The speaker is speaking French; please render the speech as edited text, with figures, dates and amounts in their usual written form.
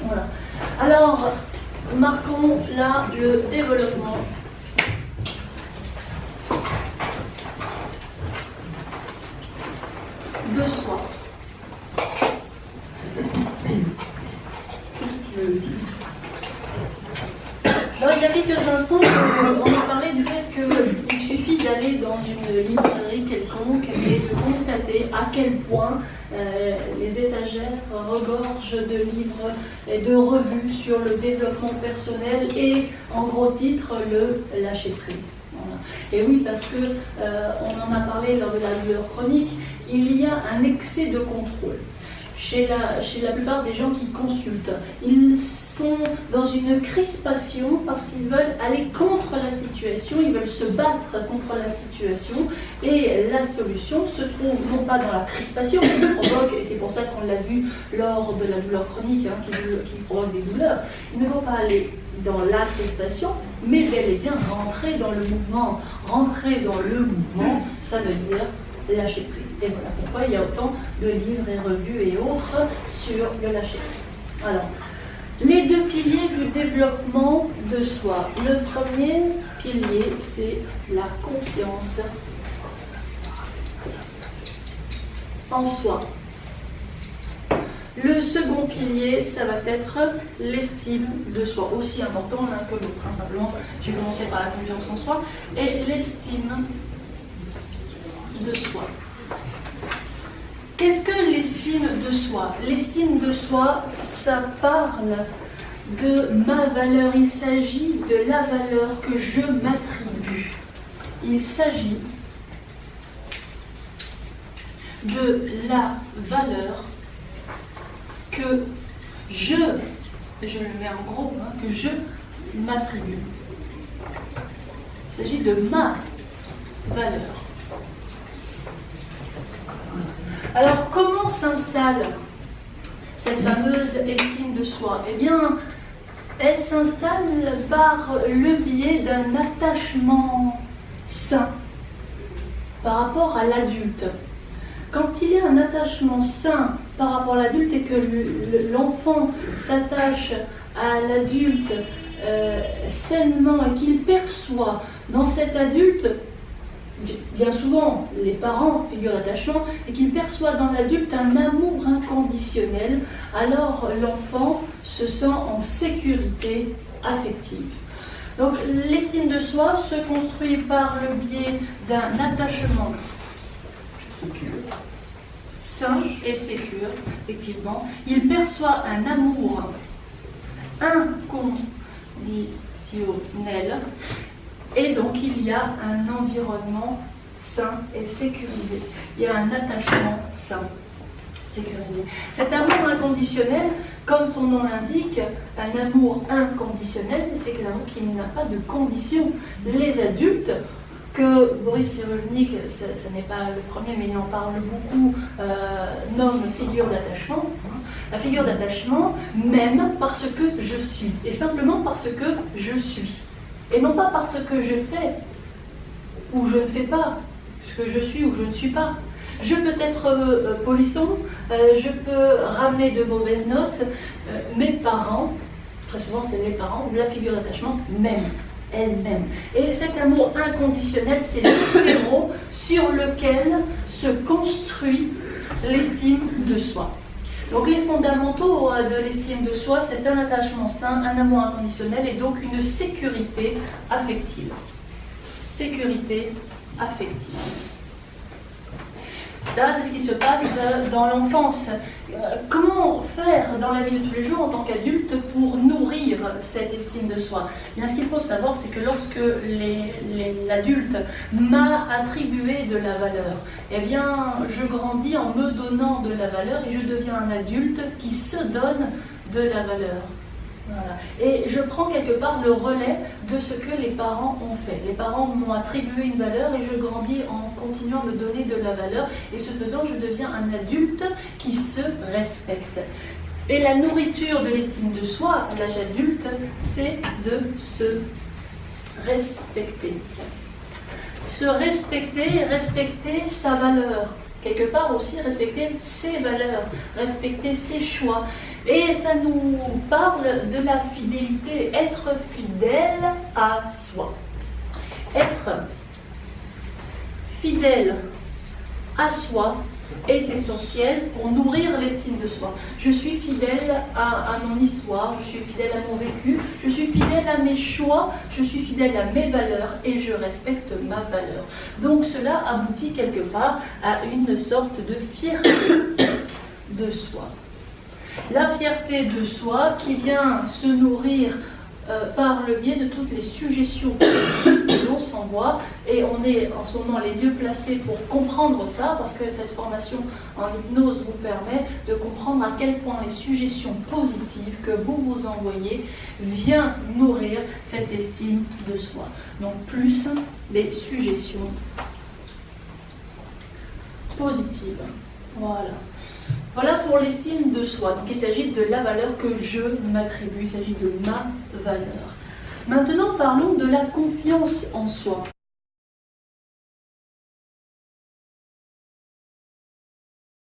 Voilà. Alors, marquons là le développement de soi. Alors, il y a quelques instants, on a parlé du fait qu'il suffit d'aller dans une librairie quelconque et de constater à quel point les étagères regorgent de livres et de revues sur le développement personnel et, en gros titre, le lâcher-prise. Voilà. Et oui, parce que on en a parlé lors de la douleur chronique, il y a un excès de contrôle. Chez la plupart des gens qui consultent, ils sont dans une crispation parce qu'ils veulent aller contre la situation, ils veulent se battre contre la situation, et la solution se trouve non pas dans la crispation qui provoque, et c'est pour ça qu'on l'a vu lors de la douleur chronique, qui provoque des douleurs. Il ne faut pas aller dans la crispation, mais bel et bien rentrer dans le mouvement. Rentrer dans le mouvement, ça veut dire lâcher prise. Et voilà pourquoi il y a autant de livres et revues et autres sur le lâcher prise. Alors, les deux piliers du développement de soi. Le premier pilier, c'est la confiance en soi. Le second pilier, ça va être l'estime de soi, aussi important l'un que l'autre. Simplement, j'ai commencé par la confiance en soi et l'estime de soi. Qu'est-ce que l'estime de soi? L'estime de soi, ça parle de ma valeur. Il s'agit de la valeur que je m'attribue. Il s'agit de la valeur que je le mets en gros, que je m'attribue. Il s'agit de ma valeur. Alors, comment s'installe cette fameuse estime de soi? Eh bien, elle s'installe par le biais d'un attachement sain par rapport à l'adulte. Quand il y a un attachement sain par rapport à l'adulte et que l'enfant s'attache à l'adulte sainement et qu'il perçoit dans cet adulte, bien souvent les parents, figure d'attachement, et qu'il perçoit dans l'adulte un amour inconditionnel, alors l'enfant se sent en sécurité affective. Donc l'estime de soi se construit par le biais d'un attachement sain et sécure, effectivement. Il perçoit un amour inconditionnel, et donc il y a un environnement sain et sécurisé. Il y a un attachement sain, sécurisé. Cet amour inconditionnel, comme son nom l'indique, un amour inconditionnel, c'est que l'amour qui n'a pas de conditions. Les adultes, que Boris Cyrulnik, ce n'est pas le premier, mais il en parle beaucoup, nomme figure d'attachement. La figure d'attachement, même parce que je suis, et simplement parce que je suis. Et non pas parce que je fais, ou je ne fais pas, ce que je suis ou je ne suis pas. Je peux être polisson, je peux ramener de mauvaises notes, mes parents, très souvent c'est mes parents, la figure d'attachement même. Elle-même. Et cet amour inconditionnel, c'est le terreau sur lequel se construit l'estime de soi. Donc les fondamentaux de l'estime de soi, c'est un attachement sain, un amour inconditionnel et donc une sécurité affective. Sécurité affective. Ça, c'est ce qui se passe dans l'enfance. Comment faire dans la vie de tous les jours en tant qu'adulte pour nourrir cette estime de soi? Bien, ce qu'il faut savoir, c'est que lorsque l'adulte m'a attribué de la valeur, eh bien, je grandis en me donnant de la valeur et je deviens un adulte qui se donne de la valeur. Voilà. Et je prends quelque part le relais de ce que les parents ont fait. Les parents m'ont attribué une valeur et je grandis en continuant à me donner de la valeur. Et ce faisant, je deviens un adulte qui se respecte. Et la nourriture de l'estime de soi à l'âge adulte, c'est de se respecter. Se respecter, respecter sa valeur. Quelque part aussi respecter ses valeurs, respecter ses choix. Et ça nous parle de la fidélité, être fidèle à soi. Être fidèle à soi est essentiel pour nourrir l'estime de soi. Je suis fidèle à mon histoire, je suis fidèle à mon vécu, je suis fidèle à mes choix, je suis fidèle à mes valeurs et je respecte ma valeur. Donc cela aboutit quelque part à une sorte de fierté de soi. La fierté de soi qui vient se nourrir par le biais de toutes les suggestions que l'on s'envoie, et on est en ce moment les mieux placés pour comprendre ça, parce que cette formation en hypnose vous permet de comprendre à quel point les suggestions positives que vous vous envoyez viennent nourrir cette estime de soi. Donc plus les suggestions positives. Voilà. Voilà pour l'estime de soi. Donc il s'agit de la valeur que je m'attribue, il s'agit de ma valeur. Maintenant parlons de la confiance en soi.